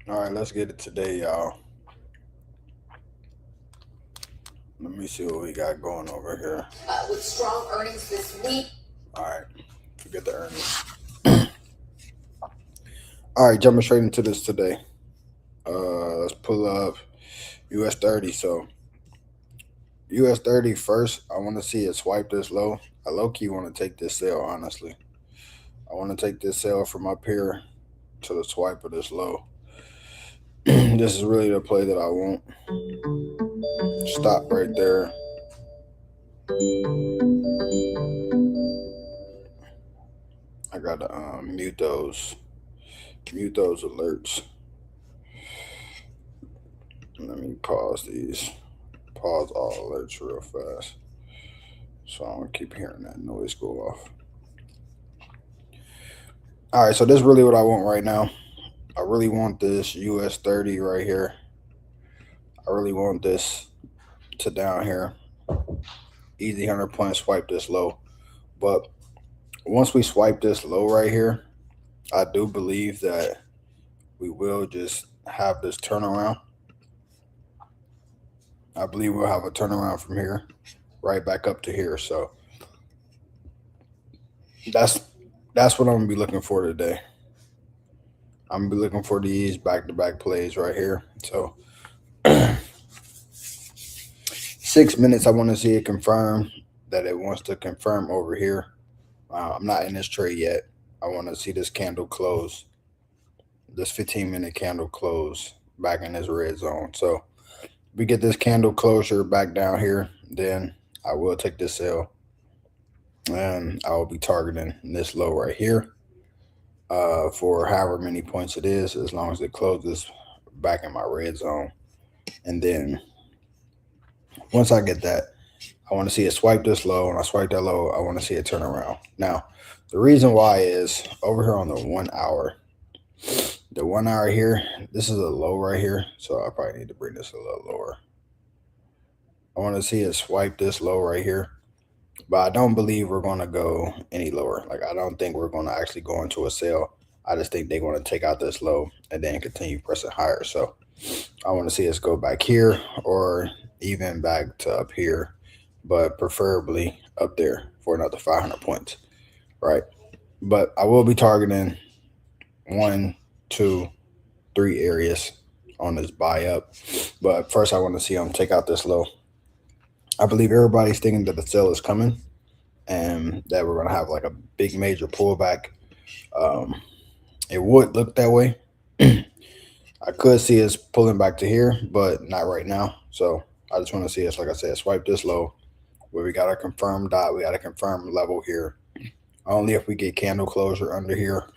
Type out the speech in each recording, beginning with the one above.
All right, let's get it today, y'all. Let me see what we got going over here. With strong earnings this week. All right, forget the earnings. All right, jumping straight into this today. Let's pull up US 30. So US 30 first, I want to see it swipe this low. I low key want to take this sale, honestly. I want to take this sale from up here to the swipe of this low. This is really the play that I want. Stop right there. I gotta mute those alerts. Let me pause these. Pause all alerts real fast. So I don't keep hearing that noise go off. All right, so this is really what I want right now. I really want this US 30 right here. I really want this to down here. Easy 100 point swipe this low. But once we swipe this low right here, I do believe that we will just have this turnaround. I believe we'll have a turnaround from here right back up to here. So that's that's what I'm gonna be looking for today. I'm gonna be looking for these back to back plays right here. So 6 minutes, I want to see it confirm that it wants to confirm over here. I'm not in this trade yet. I want to see this candle close, this 15-minute candle close back in this red zone. So we get this candle closure back down here, then I will take this sale and I will be targeting this low right here for however many points it is, as long as it closes back in my red zone. And then once I get that, I want to see it swipe this low, and I swipe that low. I want to see it turn around. Now, the reason why is over here on the 1 hour. The 1 hour here, this is a low right here, so I probably need to bring this a little lower. I want to see it swipe this low right here, but I don't believe we're going to go any lower. Like, I don't think we're going to actually go into a sale. I just think they're going to take out this low and then continue pressing higher. So I want to see us go back here or even back to up here, but preferably up there for another 500 points, right? But I will be targeting one, two, three areas on this buy up. But first, I want to see them take out this low. I believe everybody's thinking that the sale is coming and that we're going to have like a big major pullback. Um, it would look that way. I could see us pulling back to here, but not right now. So I just want to see us, like I said, swipe this low where we got a confirmed dot. We got a confirmed level here. Only if we get candle closure under here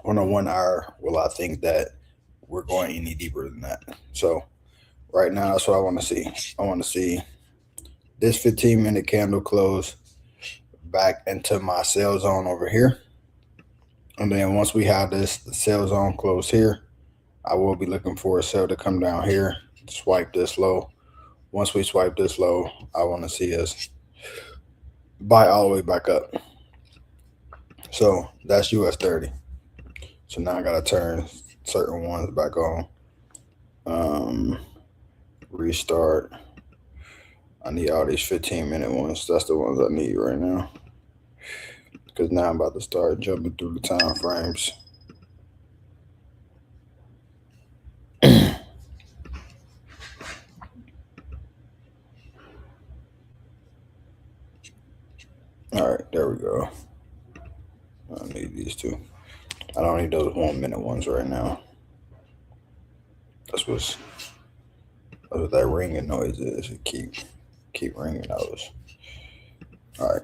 on a 1 hour will I think that we're going any deeper than that. So right now, that's what I want to see. I want to see this 15-minute candle close back into my sell zone over here. And then once we have this sell zone close here, I will be looking for a sell to come down here, swipe this low. Once we swipe this low, I want to see us buy all the way back up. So that's US 30. So now I got to turn certain ones back on. Um, Restart. I need all these 15-minute ones. That's the ones I need right now. Because now I'm about to start jumping through the time frames. All right, there we go. I need these two. I don't need those 1 minute ones right now. That's what that ringing noise is. It keep ringing those. All right.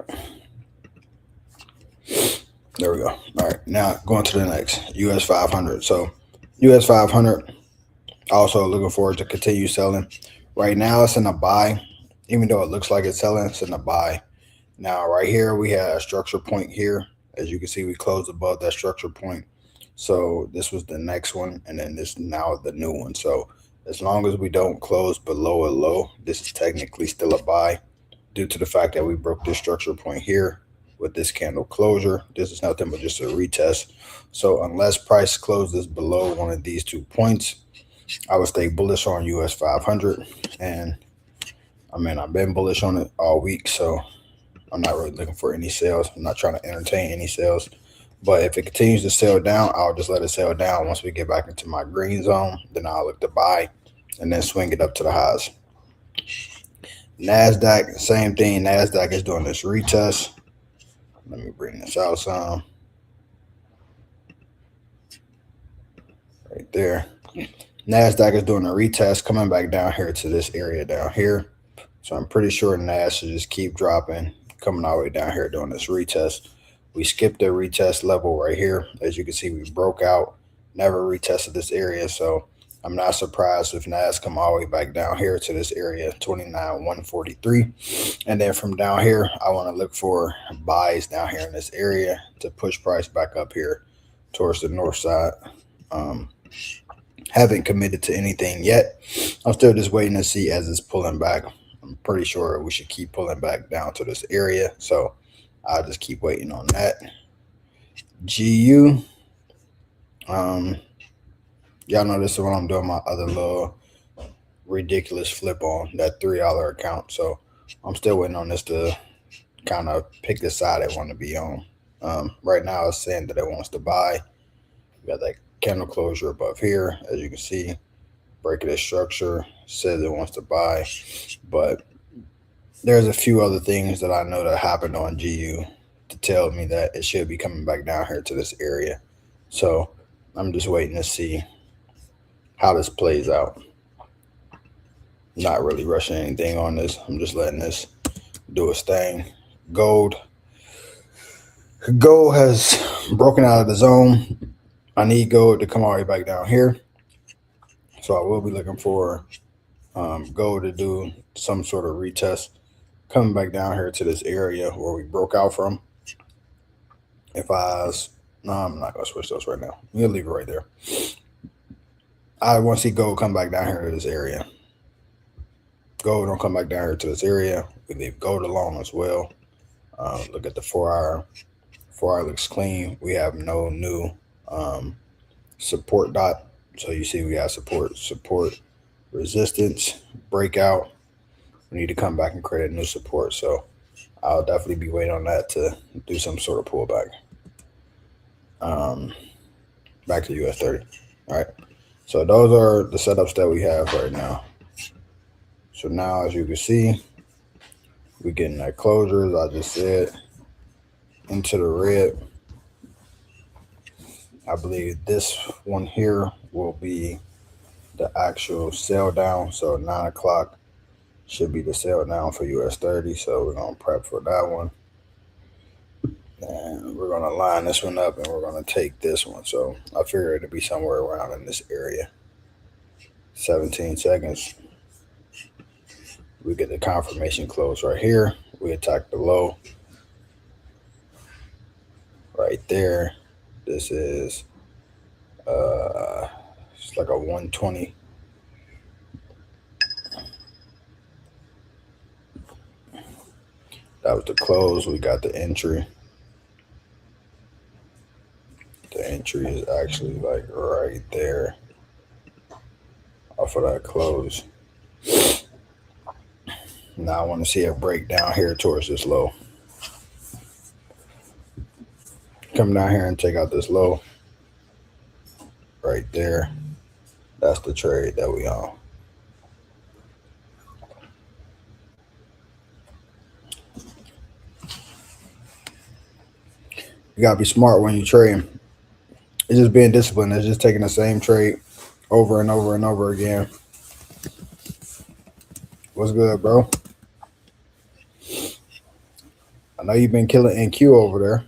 There we go. All right. Now going to the next US 500. So US 500. Also looking forward to continue selling. Right now it's in a buy. Even though it looks like it's selling, it's in a buy. Now right here we had a structure point here. As you can see, we closed above that structure point. So this was the next one, and then this now the new one. So as long as we don't close below a low, this is technically still a buy due to the fact that we broke this structure point here. with this candle closure. This is nothing but just a retest. So unless price closes below one of these 2 points, I would stay bullish on US 500. And I mean, I've been bullish on it all week, so I'm not really looking for any sales. I'm not trying to entertain any sales. But if it continues to sell down, I'll just let it sell down. Once we get back into my green zone, then I'll look to buy and then swing it up to the highs. NASDAQ, same thing. NASDAQ is doing this retest. Let me bring this out some. Right there. NASDAQ is doing a retest, coming back down here to this area down here. So I'm pretty sure NAS should just keep dropping, coming all the way down here doing this retest. We skipped the retest level right here. As you can see, we broke out, never retested this area. So I'm not surprised if NAS come all the way back down here to this area, 29,143. And then from down here, I want to look for buys down here in this area to push price back up here towards the north side. Haven't committed to anything yet. I'm still just waiting to see as it's pulling back. I'm pretty sure we should keep pulling back down to this area. So I'll just keep waiting on that. GU. Y'all know this is what I'm doing my other little ridiculous flip on that $3 account. So I'm still waiting on this to kind of pick the side I want to be on. Right now it's saying that it wants to buy. We got that candle closure above here, as you can see. Breaking the structure, says it wants to buy, but there's a few other things that I know that happened on GU to tell me that it should be coming back down here to this area. So I'm just waiting to see how this plays out. Not really rushing anything on this. I'm just letting this do its thing. Gold has broken out of the zone. I need gold to come all the way back down here. So I will be looking for gold to do some sort of retest, coming back down here to this area where we broke out from. No, I'm not going to switch those right now. I'm going to leave it right there. I want to see gold come back down here to this area. Gold don't come back down here to this area. We leave gold alone as well. Look at the 4-hour. 4-hour looks clean. We have no new support dot. So you see we have support, resistance, breakout. We need to come back and create a new support. So I'll definitely be waiting on that to do some sort of pullback. Back to US 30. All right. So those are the setups that we have right now. So now, as you can see, we're getting that closures, I just said, into the red. I believe this one here will be the actual sell down. So 9 o'clock should be the sell down for US 30. So we're going to prep for that one. And we're going to line this one up and we're going to take this one. So I figure it'll be somewhere around in this area. 17 seconds. We get the confirmation close right here. We attack the low right there. This is it's like a 120. That was the close. We got the entry. The entry is actually like right there off of that close. Now I want to see it break down here towards this low. Come down here and take out this low right there. That's the trade that we on. You gotta be smart when you trade. It's just being disciplined. It's just taking the same trade over and over and over again. What's good, bro? I know you've been killing NQ over there.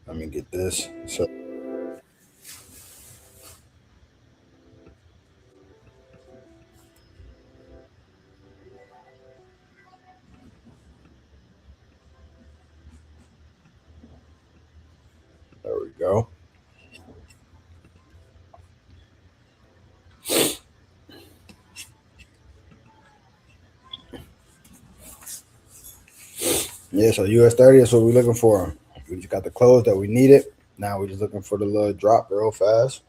Let me get this. So there we go. Yeah, so US 30 is what we're looking for. We just got the close that we needed. Now we're just looking for the little drop real fast.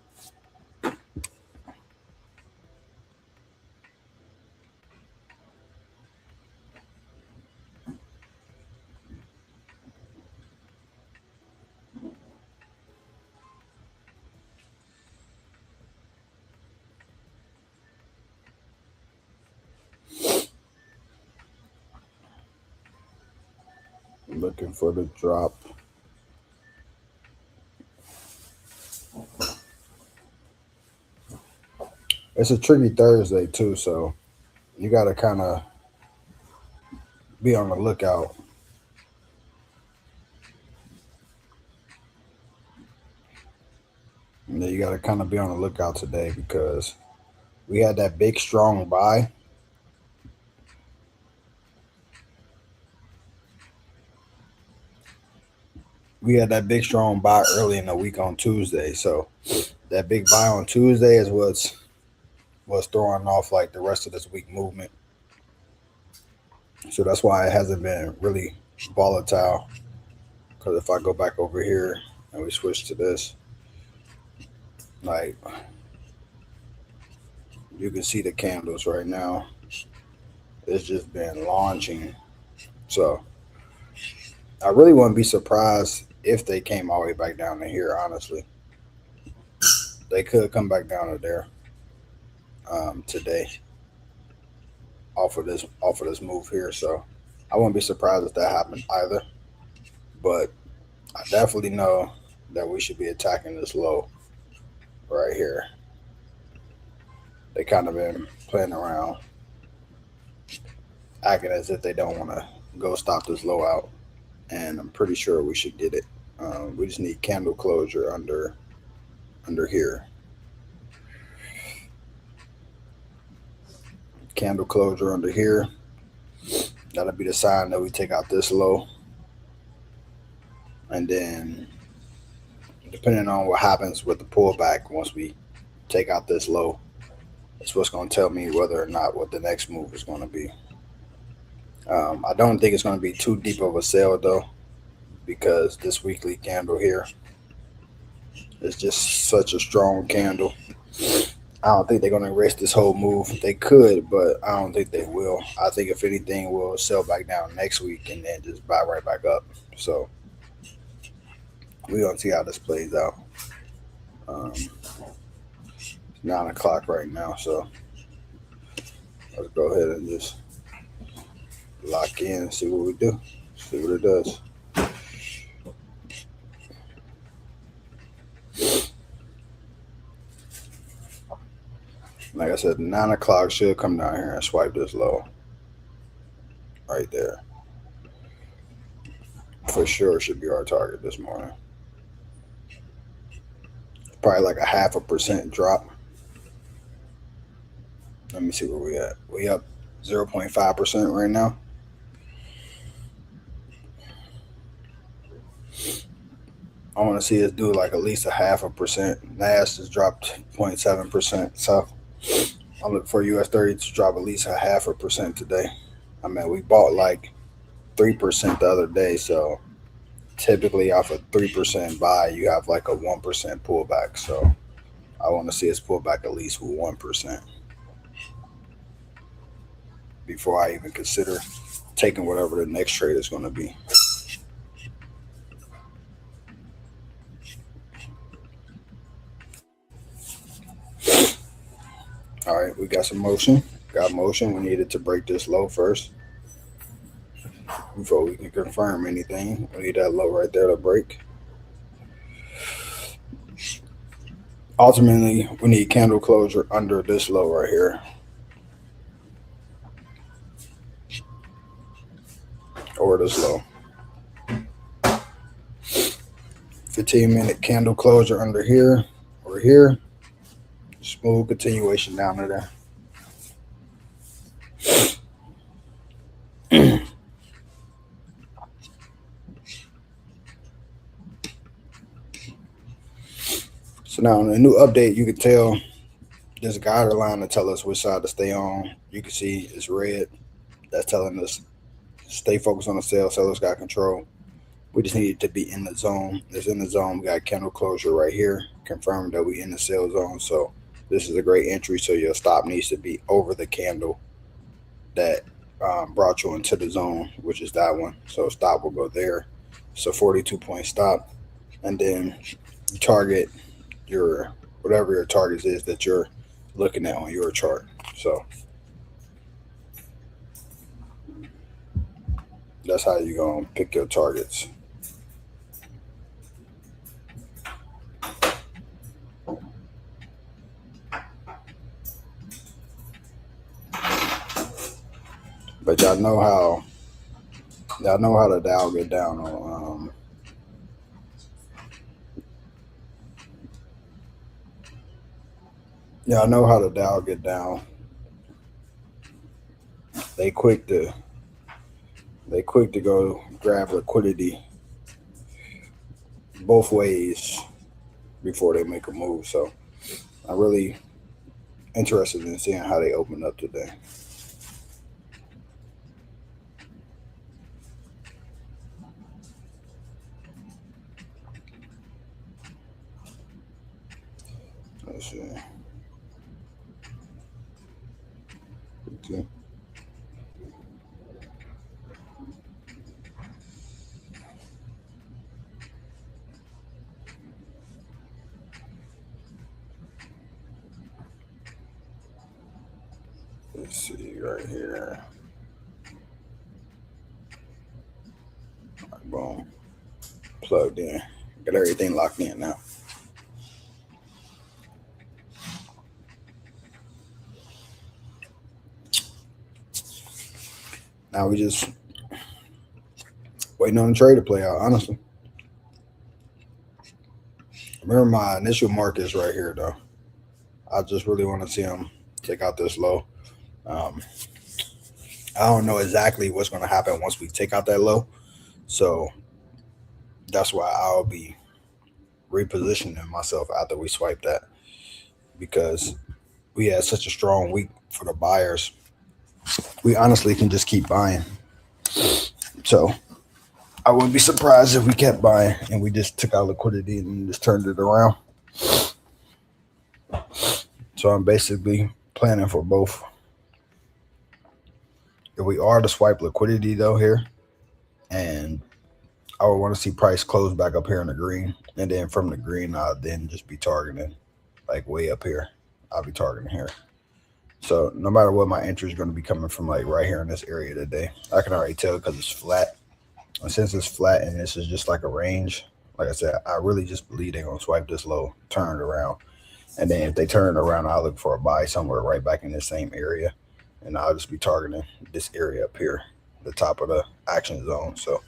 Looking for the drop. It's a tricky Thursday too, so you got to kind of be on the lookout. You got to kind of be on the lookout today because we had that big strong buy. We had that big strong buy early in the week on Tuesday, so that big buy on Tuesday is what's throwing off like the rest of this week movement. So that's why it hasn't been really volatile. Because if I go back over here and we switch to this, like you can see the candles right now. It's just been launching. So I really wouldn't be surprised if they came all the way back down to here, honestly. They could come back down to there today off of this move here. So I wouldn't be surprised if that happened either. But I definitely know that we should be attacking this low right here. They kind of been playing around, acting as if they don't want to go stop this low out. And I'm pretty sure we should get it. We just need candle closure under here. Candle closure under here. That'll be the sign that we take out this low. And then depending on what happens with the pullback once we take out this low, it's what's going to tell me whether or not what the next move is going to be. I don't think it's going to be too deep of a sell though, because this weekly candle here is just such a strong candle. I don't think they're going to erase this whole move. They could, but I don't think they will. I think if anything, we'll sell back down next week and then just buy right back up. So we're going to see how this plays out. It's 9 o'clock right now, so let's go ahead and just lock in and see what we do. See what it does. Like I said, 9 o'clock should come down here and swipe this low. Right there. For sure should be our target this morning. Probably like a 0.5% drop. Let me see where we at. We up 0.5% right now. I want to see us do like at least a 0.5%. NAS just dropped 0.7%. So I'm looking for US 30 to drop at least a 0.5% today. I mean, we bought like 3% the other day. So typically off a 3% buy, you have like a 1% pullback. So I want to see us pull back at least 1% before I even consider taking whatever the next trade is going to be. All right, we got some motion. Got motion. We needed to break this low first before we can confirm anything. We need that low right there to break. Ultimately, we need candle closure under this low right here. Or this low. 15-minute candle closure under here or here. Smooth continuation down to there. So now in the new update, you can tell there's a guider line to tell us which side to stay on. You can see it's red. That's telling us stay focused on the sale. Sellers got control. We just needed to be in the zone. It's in the zone. We got candle closure right here, confirming that we in the sale zone. So this is a great entry. So your stop needs to be over the candle that brought you into the zone, which is that one. So stop will go there. So 42-point stop, and then you target your whatever your target is that you're looking at on your chart. So that's how you're gonna pick your targets. But y'all know how the Dow get down on y'all know how the Dow get down. They quick to go grab liquidity both ways before they make a move. So I'm really interested in seeing how they open up today. Let's see. Okay. Let's see right here. Right, boom. Plugged in. Got everything locked in now. Now we just waiting on the trade to play out, honestly. Remember my initial markets right here, though. I just really want to see them take out this low. I don't know exactly what's going to happen once we take out that low. So that's why I'll be repositioning myself after we swipe that, because we had such a strong week for the buyers. We honestly can just keep buying. So I wouldn't be surprised if we kept buying and we just took our liquidity and just turned it around. So I'm basically planning for both. If we are to swipe liquidity though here, and I would want to see price close back up here in the green, and then from the green I'll then just be targeting like way up here. I'll be targeting here. So no matter what, my entry is going to be coming from like right here in this area today. I can already tell because it's flat. And since it's flat and this is just like a range, like I said, I really just believe they're going to swipe this low, turn it around. And then if they turn it around, I'll look for a buy somewhere right back in this same area. And I'll just be targeting this area up here, the top of the action zone. So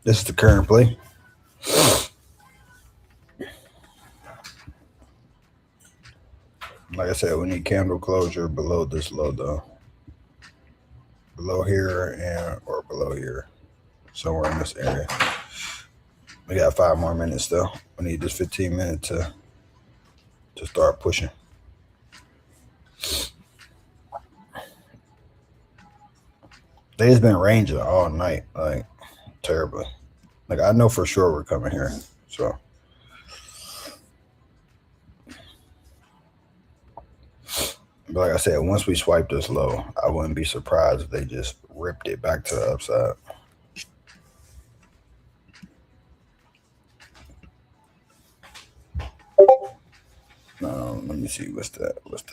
this is the current play. Like I said, we need candle closure below this low though. Below here and or below here. Somewhere in this area. We got 5 more minutes though. We need this 15 minutes to start pushing. They've been ranging all night, like terribly. Like I know for sure we're coming here. So but like I said, once we swipe this low, I wouldn't be surprised if they just ripped it back to the upside. Let me see. What's that? Let's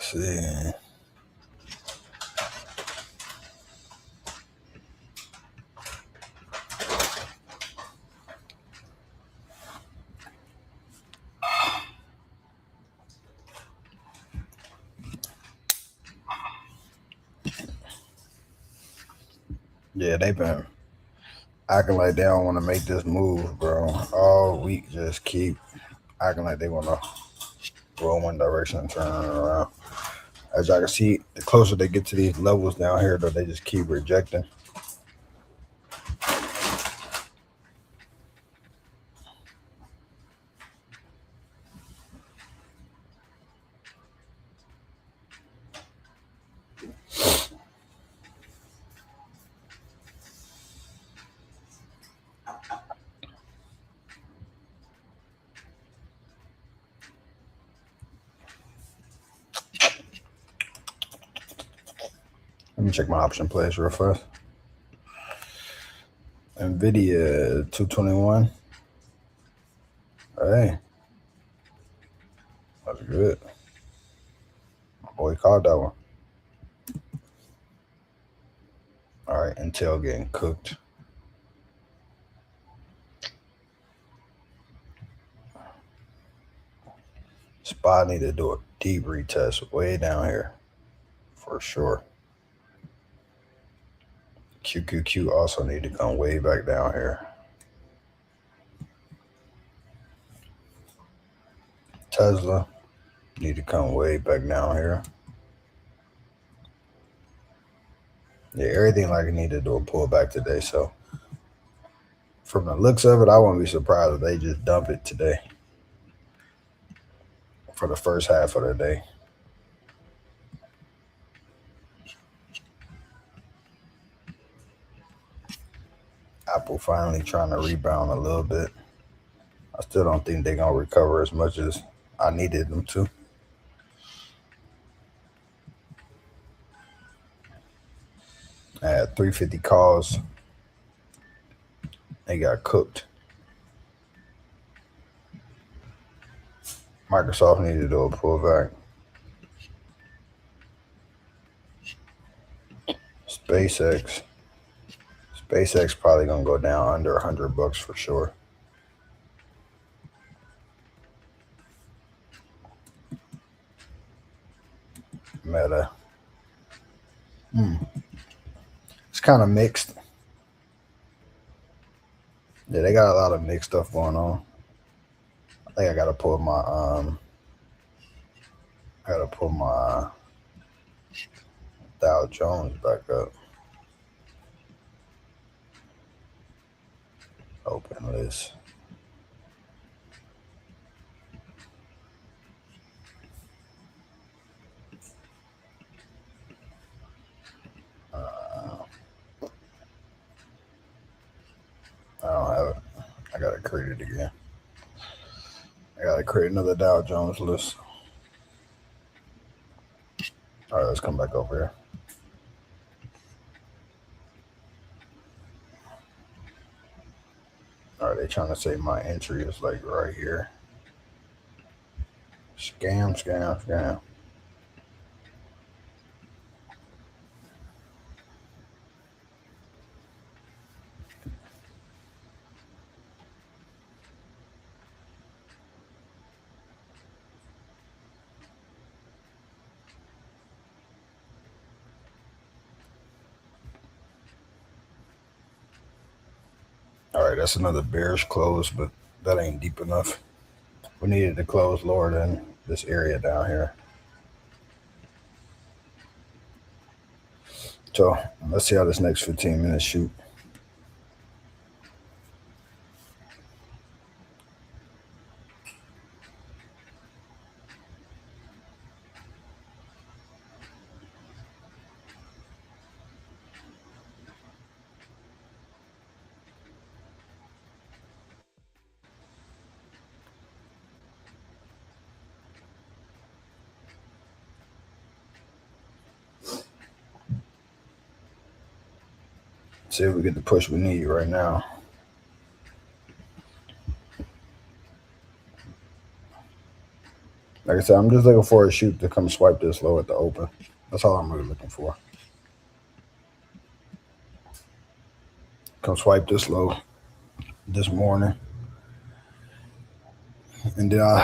see. Yeah, they've been acting like they don't want to make this move, bro. All week, just keep acting like they want to roll one direction and turn it around. As y'all can see, the closer they get to these levels down here, though, they just keep rejecting. Let me check my option plays real fast. NVIDIA 221. Hey, that's good. My boy called that one. All right, Intel getting cooked. SPY need to do a deep retest way down here for sure. QQQ also need to come way back down here. Tesla need to come way back down here. Yeah, everything like it need to do a pullback today. So from the looks of it, I wouldn't be surprised if they just dump it today for the first half of the day. Apple finally trying to rebound a little bit. I still don't think they're going to recover as much as I needed them to. I had 350 calls. They got cooked. Microsoft needed to do a pullback. SpaceX probably going to go down under $100 for sure. Meta. It's kind of mixed. Yeah, they got a lot of mixed stuff going on. I think I gotta pull my Dow Jones back up. Open list. I don't have it. I gotta create it again. I gotta create another Dow Jones list. All right, let's come back over here. All right, they trying to say my entry is like right here. Scam. All right, that's another bearish close, but that ain't deep enough. We needed to close lower than this area down here. So let's see how this next 15 minutes shoot. See if we get the push we need right now. Like I said, I'm just looking for a shoot to come swipe this low at the open. That's all I'm really looking for. Come swipe this low this morning. And then I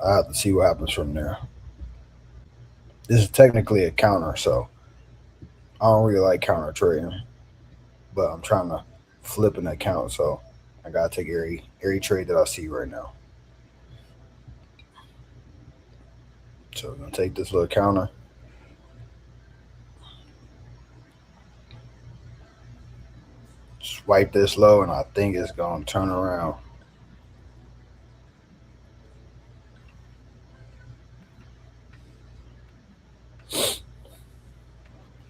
have to see what happens from there. This is technically a counter, so I don't really like counter trading. But I'm trying to flip an account, so I gotta take every trade that I see right now. So I'm gonna take this little counter, Swipe this low, and I think it's gonna turn around.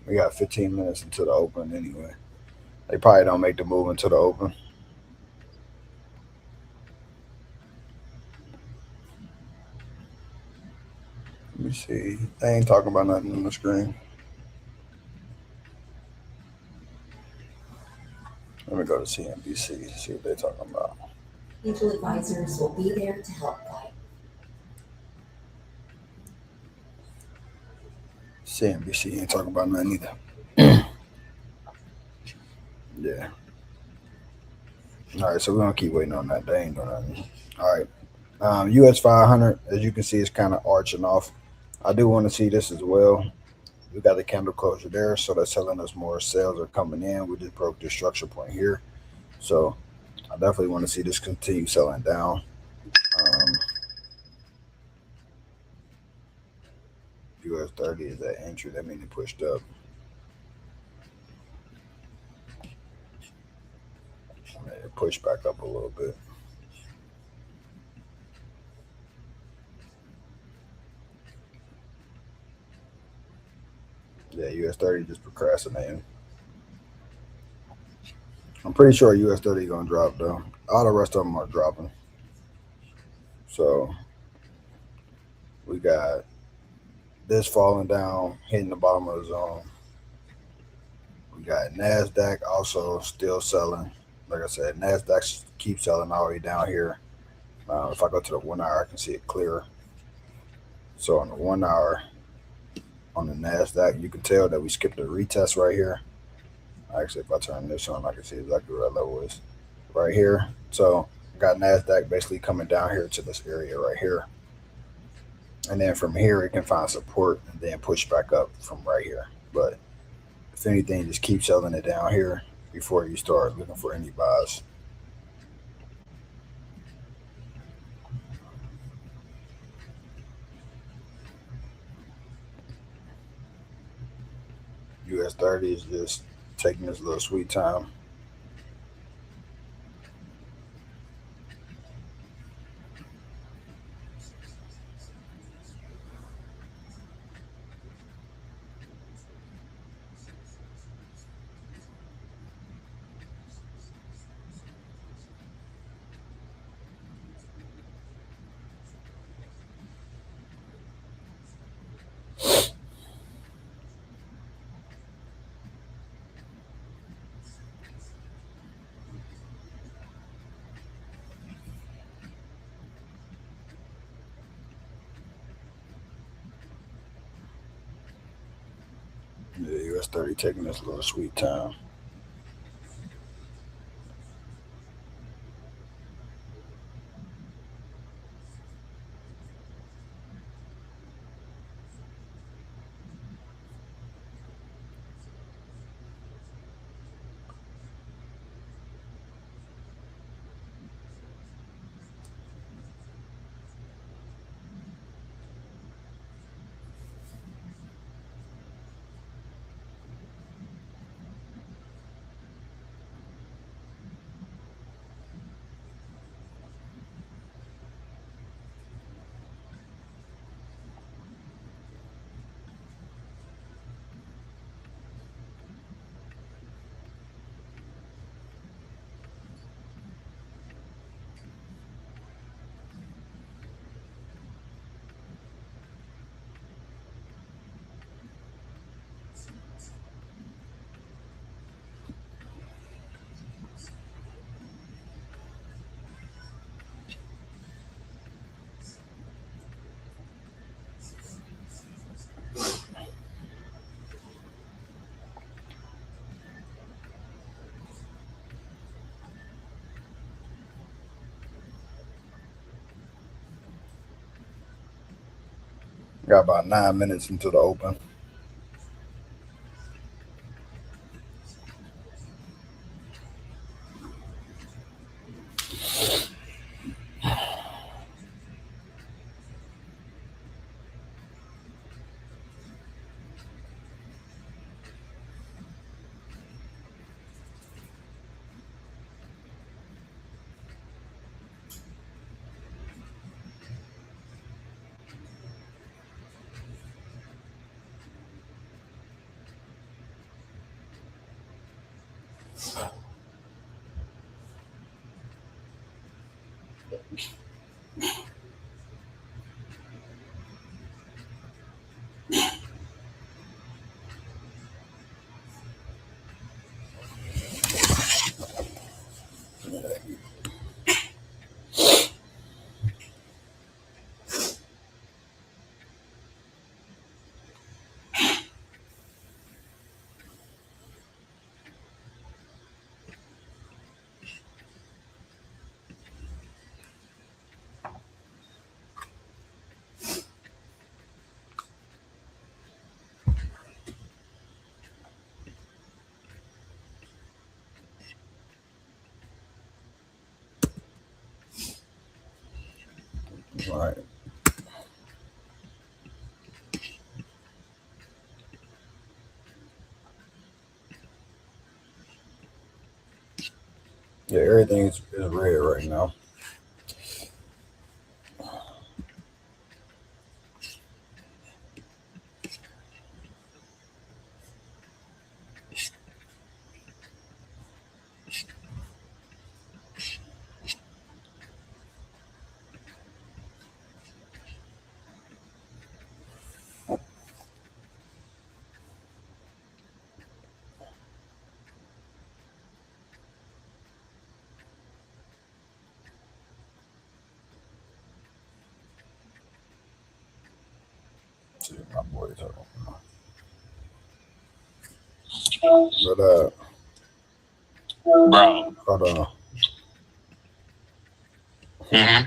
We got 15 minutes until the open anyway. They probably don't make the move until the open. Let me see. They ain't talking about nothing on the screen. Let me go to CNBC, see what they're talking about. Financial advisors will be there to help guide. CNBC ain't talking about nothing either. Yeah. All right, so we're gonna keep waiting on that. They ain't doing nothing. All right. US 500, as you can see, is kind of arching off. I do want to see this as well. We got the candle closure there, so that's telling us more sales are coming in. We just broke the structure point here, so I definitely want to see this continue selling down. US 30 is that entry. That means it pushed up. It pushed back up a little bit. Yeah, US 30 just procrastinating. I'm pretty sure US 30 is gonna drop though. All the rest of them are dropping. So we got this falling down, hitting the bottom of the zone. We got NASDAQ also still selling. Like I said, NASDAQ keeps selling all the way down here. If I go to the 1 hour, I can see it clearer. So on the 1 hour, on the NASDAQ, you can tell that we skipped a retest right here. Actually, if I turn this on, I can see exactly where that level is right here. So got NASDAQ basically coming down here to this area right here. And then from here, it can find support and then push back up from right here. But if anything, just keep selling it down here before you start looking for any buys. US 30 is just taking this little sweet time. The US 30 taking this little sweet time. Got about 9 minutes until the open. All right. Yeah, everything is red right now. Let's see, my boys are. But Bro. hold on. Mm-hmm.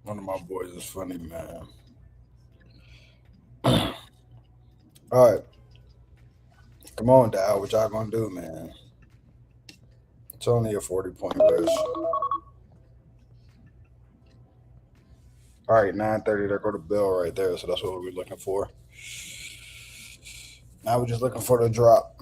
One of my boys is funny, man. All right, come on, Dow. What y'all gonna do, man? It's only a 40-point risk. All right, 9:30. There go the bell right there. So that's what we're looking for. Now we're just looking for the drop.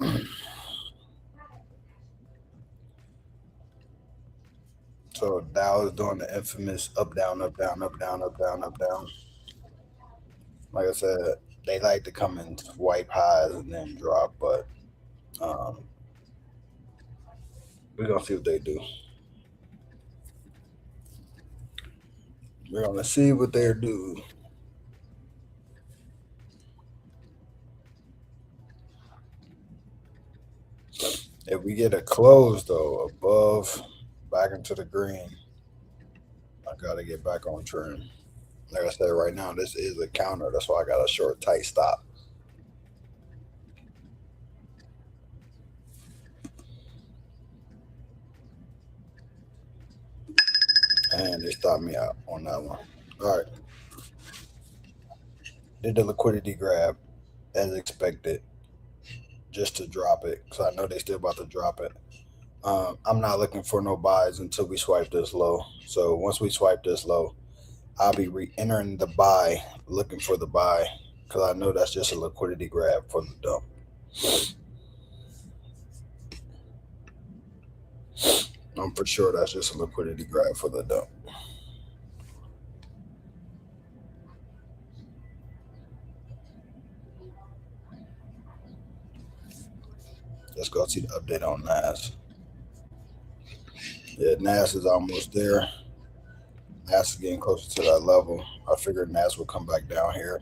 So Dow is doing the infamous up, down, up, down, up, down, up, down, up, down. Like I said, they like to come and swipe highs and then drop, but um, we're gonna see what they do. We're gonna see what they do. If we get a close though above, back into the green, I gotta get back on trend. Like I said, right now this is a counter. That's why I got a short, tight stop. And they stopped me out on that one. All right, did the liquidity grab as expected, just to drop it because I know they still about to drop it. I'm not looking for no buys until we swipe this low. So once we swipe this low, I'll be re-entering the buy, looking for the buy because I know that's just a liquidity grab for the dump. I'm for sure that's just a liquidity grab for the dump. Let's go see the update on NAS. Yeah, NAS is almost there. NAS is getting closer to that level. I figured NAS would come back down here.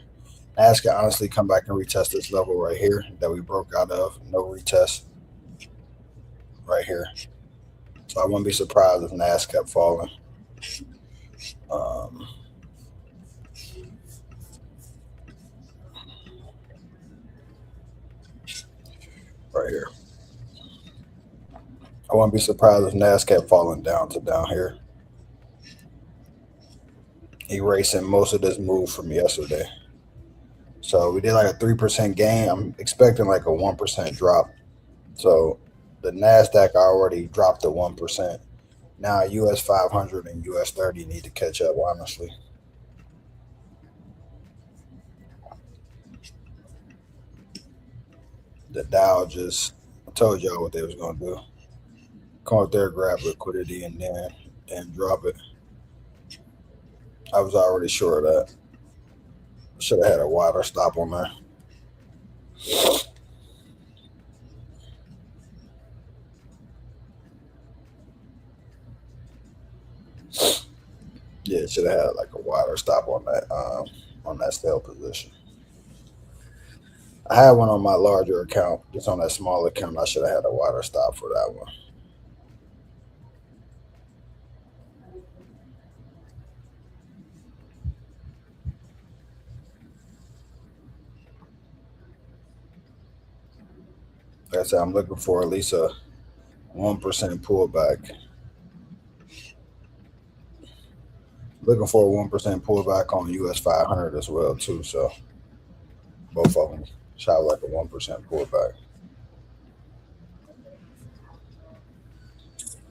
NAS can honestly come back and retest this level right here that we broke out of. No retest right here. So I wouldn't be surprised if NAS kept falling. Um, right here. I wouldn't be surprised if NAS kept falling down to down here, erasing most of this move from yesterday. So we did like a 3% gain. I'm expecting like a 1% drop. So the Nasdaq already dropped to 1%. Now US 500 and US 30 need to catch up. Honestly, the Dow just I told y'all what they was gonna do. Come up there, grab liquidity, and then drop it. I was already sure of that. Should have had a wider stop on there. Yeah, should have had like a wider stop on that sell position. I had one on my larger account, just on that small account. I should have had a wider stop for that one. Like I said, I'm looking for at least a 1% pullback. Looking for a 1% pullback on US 500 as well too. So both of them shot like a 1% pullback.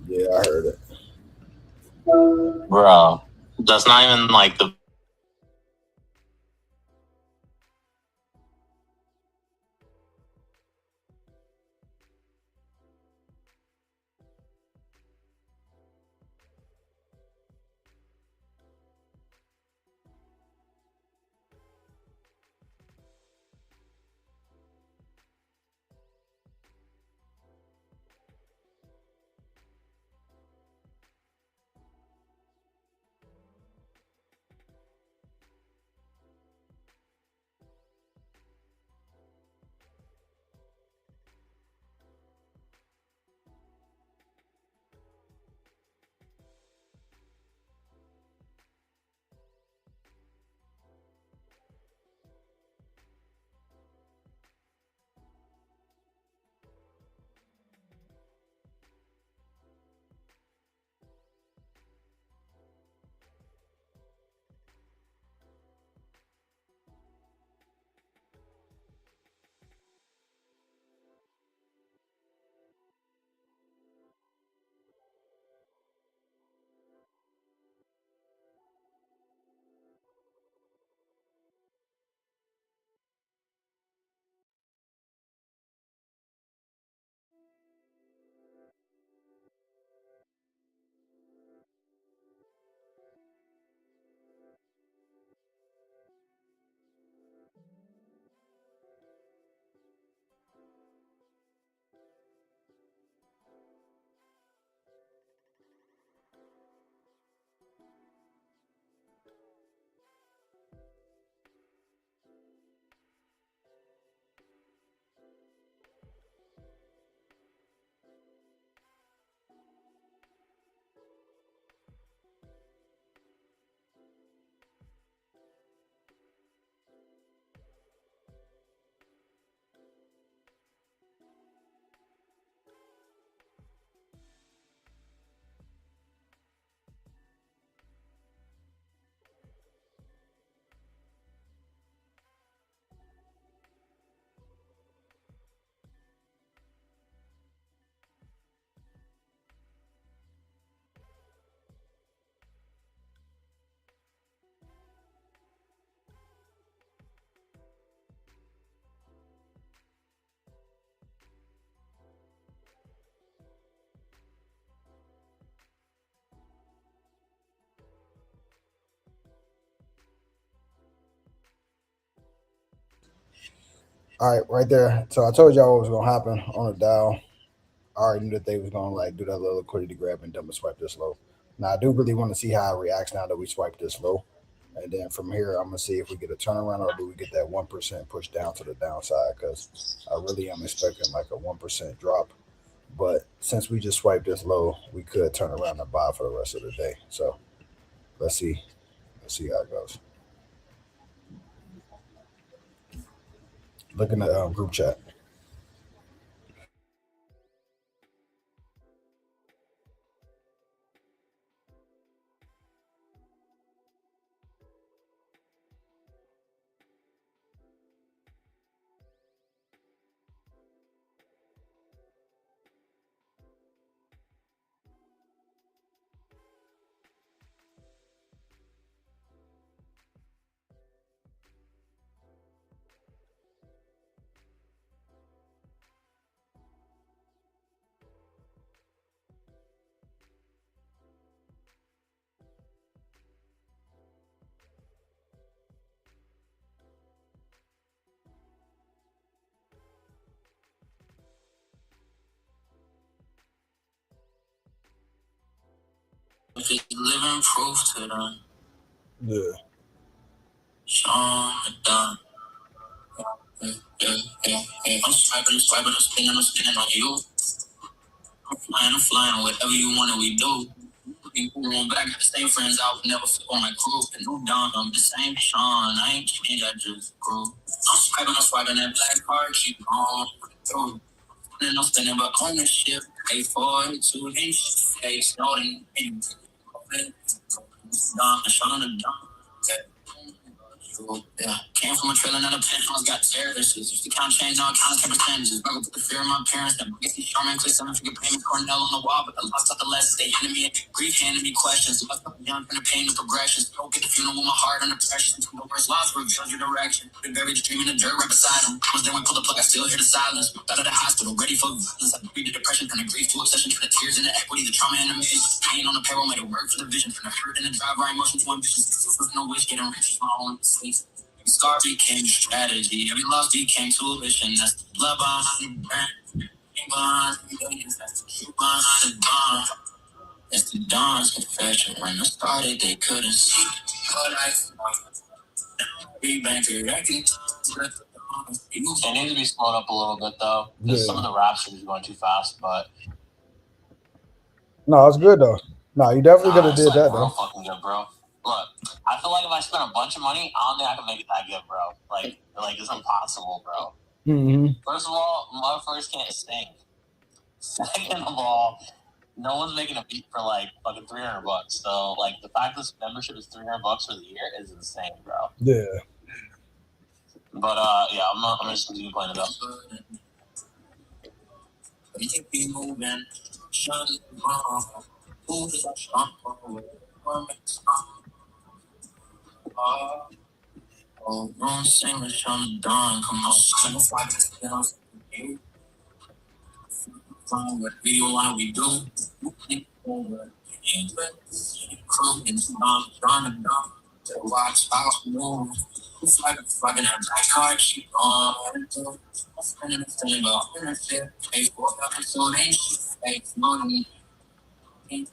Yeah, I heard it. Bro, that's not even like the All right, right there. So I told y'all what was gonna happen on the dial. I already knew that they was gonna like do that little liquidity grab and dump and swipe this low. Now I do really want to see how it reacts now that we swipe this low. And then from here, I'm gonna see if we get a turnaround or do we get that 1% push down to the downside? Because I really am expecting like a 1% drop. But since we just swiped this low, we could turn around and buy for the rest of the day. So let's see. Let's see how it goes. Looking at group chat. Living proof to them. Yeah. Sean done. I'm swiping, I'm spinning on you. I'm flying, whatever you want, we do. People wrong, but I got the same friends out, never flip on my crew. And no down, I'm the same Sean. I ain't changed, I just grew. I'm swiping that black card, keep on through. And I'm spinning, but ownership, pay for it, 2 inch face, noting, and I'm Sean the dumb. Yeah, came from a trailer and a penthouse, got terrorists. Used to count change, now I count 10%. Remember, put the fear in my parents. That get these Charmin clicks, 7-figure payment, Cornell on the wall. But the lost out the lessons, they handed me grief, handed me questions. Lost up young from the pain of progressions. Don't get the funeral with my heart under pressure. Until the worst loss reveals your direction. Been buried the dream in the dirt right beside him. Was there when pull the plug, I still hear the silence. Out of the hospital, ready for violence. I breathe the depression, from the grief to obsession, from the tears and the equity, the trauma and the maze. The pain on the payroll made it work for the vision. From the hurt and the drive, our emotion to ambition. No wish, getting rich is my own sleep. Scar became strategy. Every loss became tuition. That's the blood behind the brand. Behind the millions. That's the truth behind the dawn. That's the dawn's confession. When I started, they couldn't see. But I be banker. I can. It needs to be slowed up a little bit though, because some of the raps are going too fast. But no, it's good though. No, you definitely could have did that real though. fucking good, bro. Look, I feel like if I spent a bunch of money, I don't think I can make it that good, bro. Like it's impossible, bro. Mm-hmm. First of all, motherfuckers can't sing. Second of all, no one's making a beat for like fucking $300. So like the fact this membership is $300 for the year is insane, bro. Yeah. But yeah, I'm just continue playing it up. Oh, don't sing with Sean Don. Come on, what we want, we do. Crew and trying to watch how I move. It's like a fucking black card, keep on. I'm spending the same, but I'm gonna shit. Pay for it, so ain't shit. Fake money. I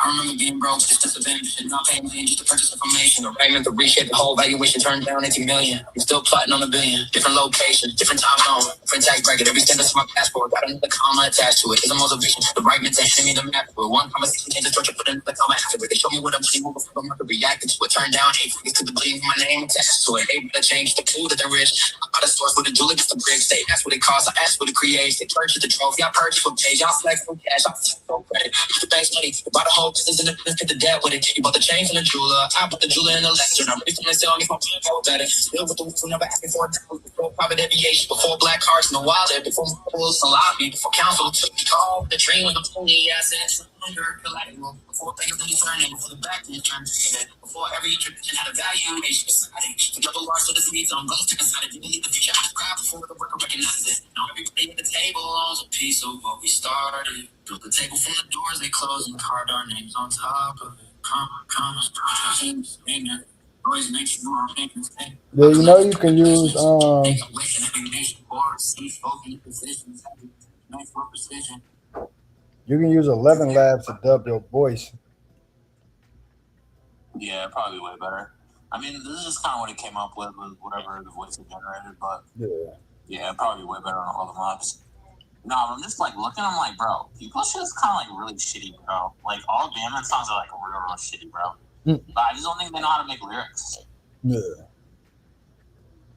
remember being broke, just disadvantaged, and not paying attention to purchase information. The fragment to reshape the whole valuation, turned down 18 million. I'm still plotting on a billion. Different locations, different time zone, different tax bracket. Every sentence to my passport, got another comma attached to it. It's a motivation. The right mentor handing me the map. With one conversation, change the structure, put another comma after it. They show me what I'm seeing, before I'm reacting to it. Turn down 8 figures to believe my name attached to it. They better change the clue that they're rich. I got a source with the jeweler, gets the bricks. They ask what it costs, I ask what it creates. They purchase the trophy, I purchase with page. Y'all flex from cash, I flex from credit. The bank's money, you bought a whole business in the business, get the debt with it. You bought the chain from the jeweler, I bought the jeweler in the lecture. I'm ready for myself, if I'm better. Still with the who never asking for a double. Before private aviation, before black cars in the wallet, before rules to lobby, before council took me home. The dream with the pony assets, hunger, collateral. Before things didn't turn in, before the back didn't turn to before every tradition had a valuation beside it. The double R so the seeds on goes to inside it. You believe the future I described before the worker recognizes it. Now everybody at the table owns a piece of what we started. Built the table from the doors they closed and carved our names on top of it. Yeah, you know you can use you can use 11 Labs to dub your voice. Yeah, probably way better. I mean, this is just kind of what it came up with whatever the voice it generated, but yeah, probably way better on all the maps. No, I'm just like looking. I'm like, bro, people's shit is kind of like really shitty, bro. Like all Bamman songs are like real shitty, bro. But I just don't think they know how to make lyrics. Yeah.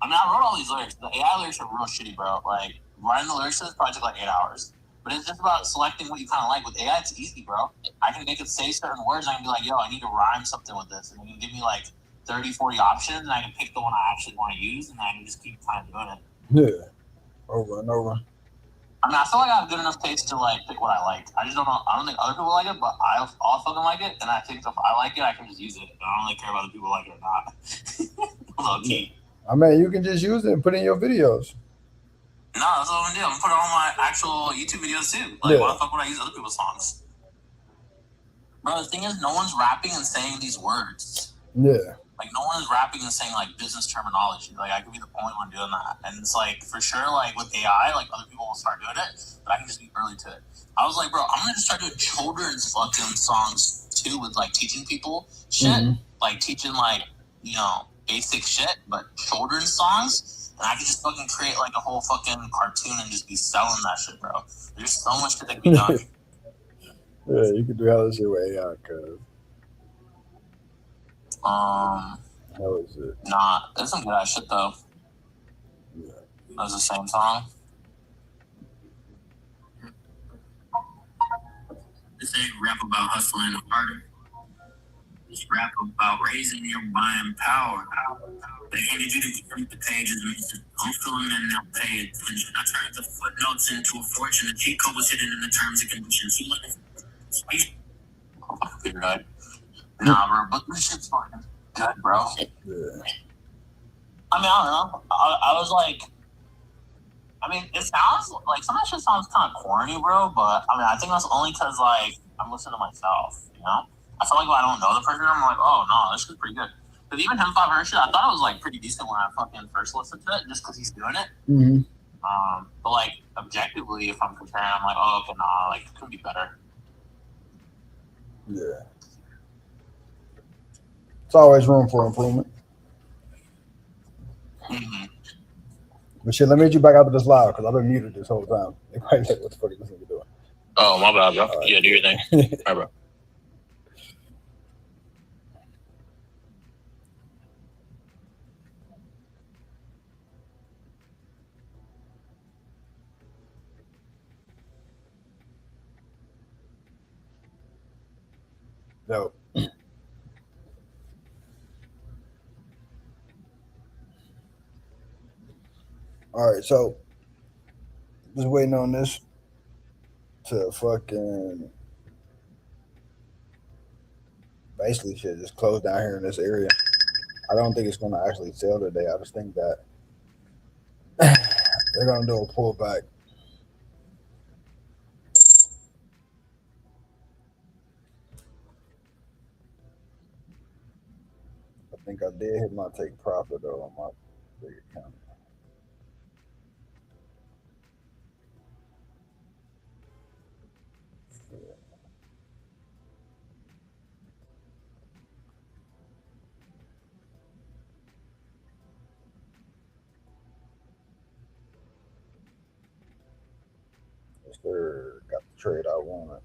I mean, I wrote all these lyrics. The AI lyrics are real shitty, bro. Like writing the lyrics to this probably took like 8 hours. But it's just about selecting what you kind of like. With AI, it's easy, bro. I can make it say certain words. And I can be like, yo, I need to rhyme something with this, and you can give me like 30, 40 options, and I can pick the one I actually want to use, and I can just keep kind of doing it. Yeah. Over and over. I mean, I feel like I have good enough taste to like pick what I like. I just don't know. I don't think other people like it, but I'll fucking like it, and I think if I like it, I can just use it. I don't really care about the people like it or not. Low key. I mean, you can just use it and put it in your videos. No, that's what I'm gonna do. I'm gonna put it on my actual YouTube videos too. Like, why the fuck would I use other people's songs? Bro, the thing is, no one's rapping and saying these words. Yeah. Like, no one is rapping and saying, like, business terminology. Like, I could be the only one doing that. And it's, like, for sure, like, with AI, like, other people will start doing it, but I can just be early to it. I was like, bro, I'm going to just start doing children's fucking songs, too, with, like, teaching people shit. Mm-hmm. Like, teaching, like, you know, basic shit, but children's songs. And I could just fucking create, like, a whole fucking cartoon and just be selling that shit, bro. There's so much shit that can be done. Yeah, you can do all this shit with AI, cuz. How is it? Nah, there's some good ass shit though. Yeah. That was the same song. This ain't rap about hustling harder. This rap about raising your buying power. They handed you to read the pages, I'm filling in now, pay attention. I turned the footnotes into a fortune. The cheat code was hidden in the terms and conditions. You looking for speech? You're right. Nah, bro, but this shit's fucking good, bro. Yeah. I mean, I don't know. I was like, I mean, it sounds like some of that shit sounds kind of corny, bro. But I mean, I think that's only because like I'm listening to myself. You know, I feel like if I don't know the person, I'm like, oh no, this shit's pretty good. Because even him 500 shit, I thought it was like pretty decent when I fucking first listened to it, just because he's doing it. Mm-hmm. But like objectively, if I'm comparing, I'm like, oh, okay, nah, like it could be better. Yeah. It's always room for improvement. Mm-hmm. But shit, let me get you back out to this live because I've been muted this whole time. They probably like, what the fuck is this nigga doing? Oh, my bad, bro. Right. Yeah, do your thing. All right, bro. No. All right, so just waiting on this to fucking basically shit just close down here in this area. I don't think it's gonna actually sell today. I just think that they're gonna do a pullback. think I did hit my take profit though on my big account. Sure, got the trade I wanted.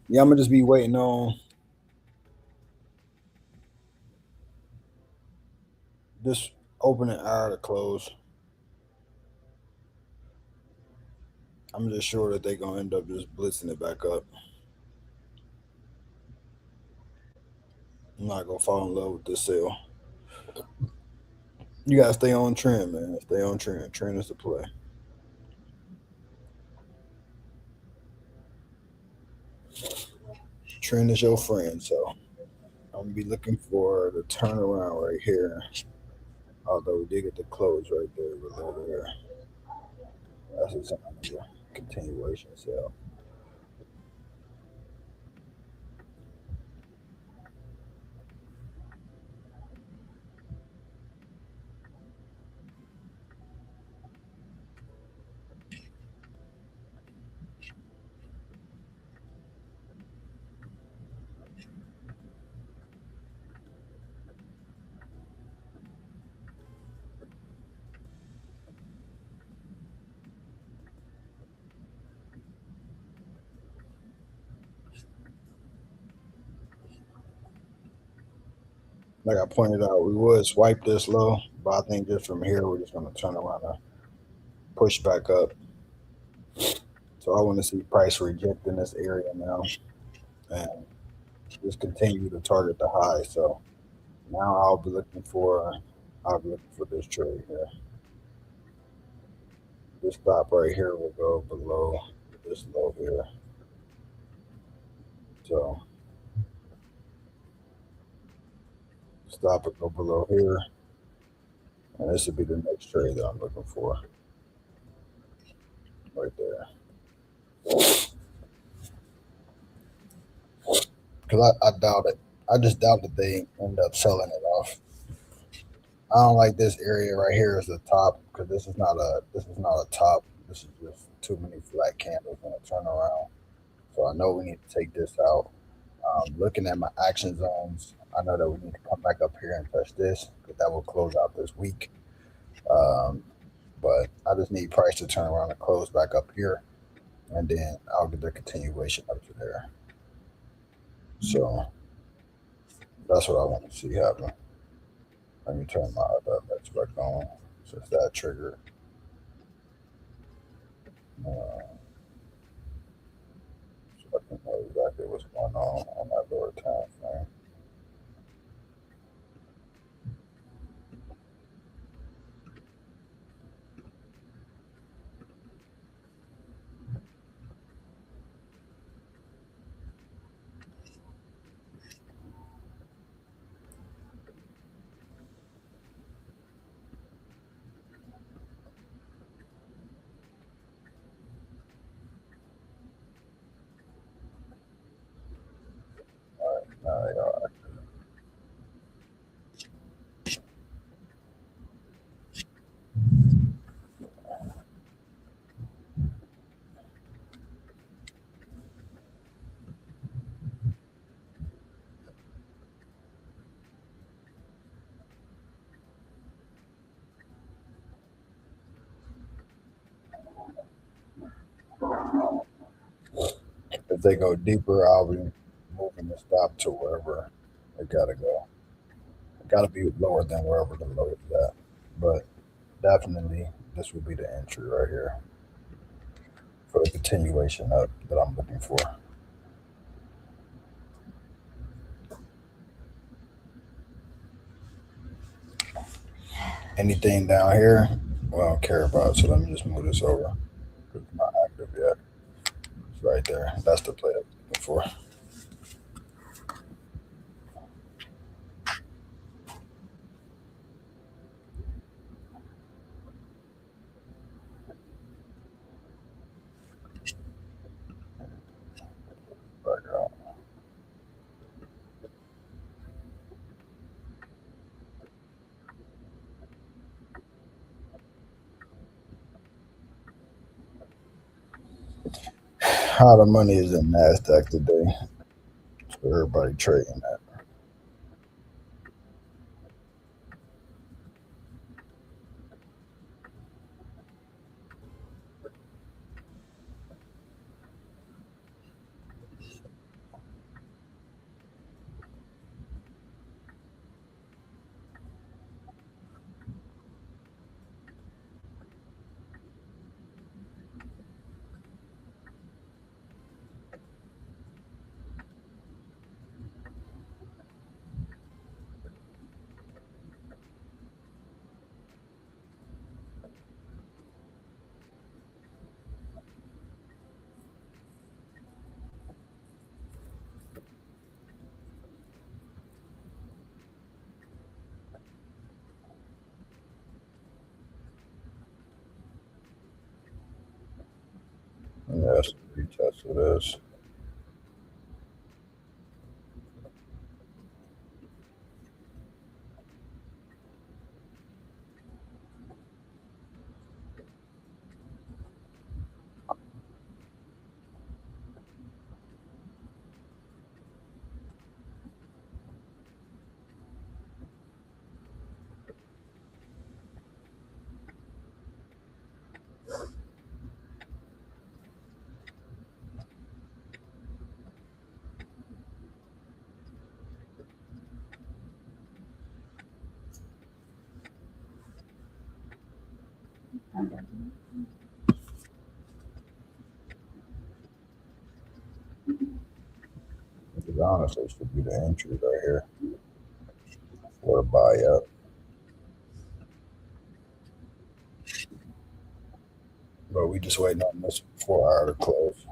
Yeah, I'm gonna just be waiting on this opening hour to close. I'm just sure that they're gonna end up just blitzing it back up. I'm not gonna fall in love with this sale. You gotta stay on trend, man. Stay on trend. Trend is the play. Trend is your friend. So I'm gonna be looking for the turnaround right here. Although we did get the close right there, but over there, that's a sign of a continuation sale. Like I pointed out, we would swipe this low, but I think just from here we're just gonna turn around and push back up. So I want to see price reject in this area now and just continue to target the high. So now I'll be looking for this trade here. This stop right here will go below this low here. So stop it go below here. And this would be the next trade that I'm looking for right there. Because I doubt it. I just doubt that they end up selling it off. I don't like this area right here as the top because this is not a top. This is just too many flat candles in a turnaround. So I know we need to take this out. Looking at my action zones, I know that we need to come back up here and touch this because that will close out this week. Um, but I just need price to turn around and close back up here, and then I'll get the continuation up to there. So that's what I want to see happen. Let me turn my other lights back on since that triggered. So I can know exactly what's going on that lower time frame. All right, all right. If they go deeper, I'll be moving the stop to wherever it gotta go. It gotta be lower than wherever the low is at. But definitely, this will be the entry right here for the continuation up that I'm looking for. Anything down here, we don't care about. So let me just move this over. It's not active yet. It's right there. That's the play I'm looking for. Back out. How the money is in NASDAQ today. So everybody trading that. Yeah, that's a retest of this. To be honest, this should be the entry right here for a buy up. But we just waiting on this 4 hour to close.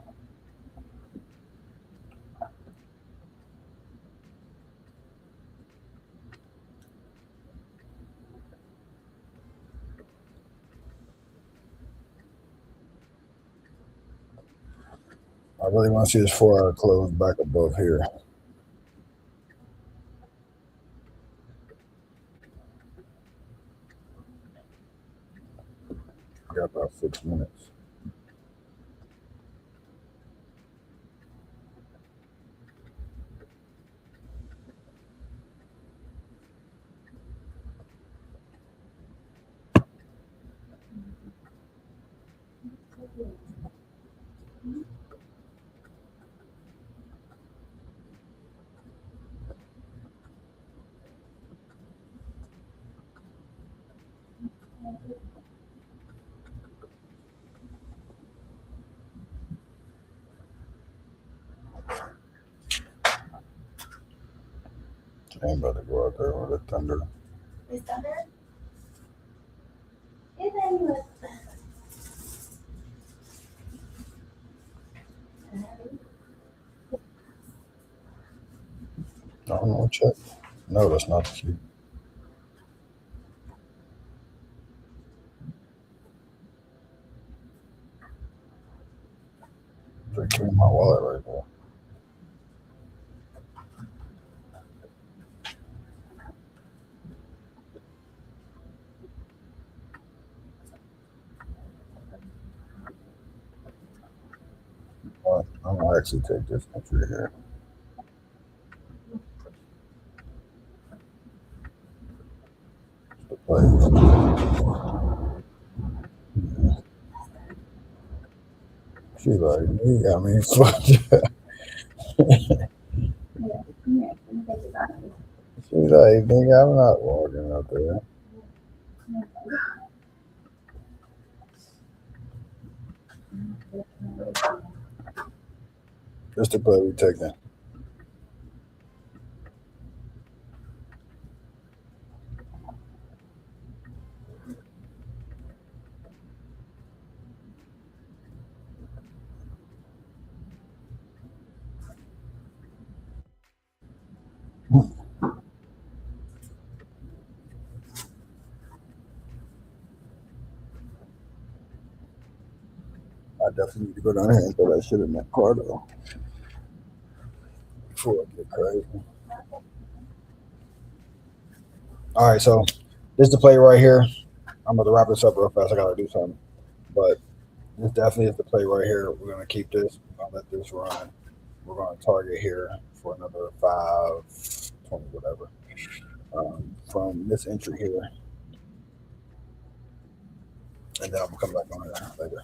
I really want to see this 4 hour close back above here. Got about 6 minutes. I ain't about to go out there with a thunder. Is thunder? And then with I don't know, check. No, that's not the key. They keep my wallet right there. I'm gonna actually take this entry here. The play. She like, you got me fucked up. She's like, nigga, I'm not walking out there. Just the play we taking. I definitely need to go down here and throw that shit in that car though. Before I get crazy. All right, so this is the play right here. I'm gonna wrap this up real fast. I gotta do something. But this definitely is the play right here. We're gonna keep this. We're gonna let this run. We're gonna target here for another 520, whatever. From this entry here. And then I'm gonna come back on here later.